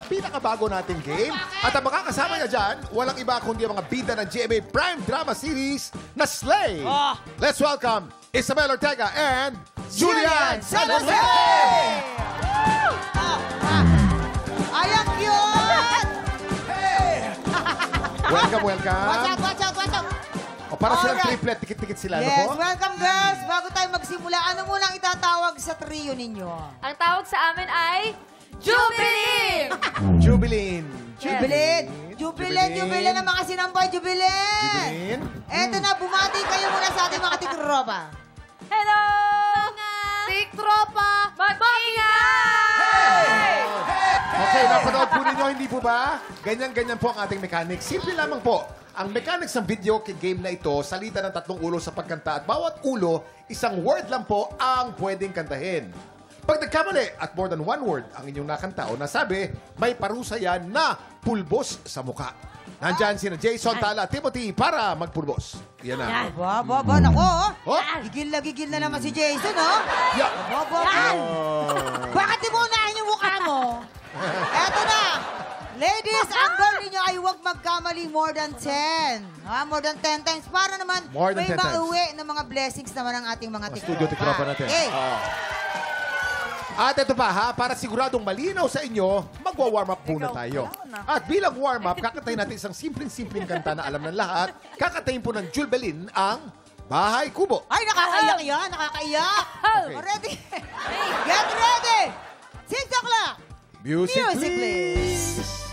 pinakabago nating game. At ang makakasama niya dyan, walang iba kundi ang mga bida ng GMA Prime Drama Series na Slay. Let's welcome Isabel Ortega and Julian San Jose! Ay, ang cute! Welcome, welcome. Watch out! O para silang Alright. triplet, tikit-tikit sila, ano Yes, po? welcome girls. Bago tayo magsimula, ano munang itatawag sa trio ninyo? Ang tawag sa amin ay Jubilee! Jubilin. Jubilin ang mga sinampay, Jubilin! Jubilin. Eto na, bumati kayo muna sa ating mga tikropa. Hello! Tik Tropa! Mag-ingay! Okay, napanood po ninyo, hindi po ba? Ganyan-ganyan po ang ating mechanics. Simple lamang po. Ang mechanics ng video game na ito, salita ng 3 ulo sa pagkanta at bawat ulo, isang word lang po ang pwedeng kantahin. Pag nagkamali at more than 1 word ang inyong nakanta o nasabi, may parusa yan na pulbos sa muka. Nandyan sina Jason, Tala, Timothy para magpulbos. Yan na. Baba, nako. Oh. Gigil na naman si Jason, oh. Yeah. Baba. Bakit di mo unahin yung mukha mo? Eto na. Ladies, ang goal ninyo ay huwag magkamali more than 10. More than 10 times. Para naman More than may 10 times. mauwi na mga blessings naman ang ating mga Studio tikropa natin. Okay. At ito pa ha, para siguradong malinaw sa inyo, magwa-warm up muna tayo. At bilang warm up, kakatayin natin isang simpleng-simpleng kanta na alam ng lahat. Kakatayin po ng Julbelin ang Bahay Kubo. Ay, nakakaiyak yan. Nakakaiyak. Okay. Ready? Get ready. 6 o'clock. Music, Music, please.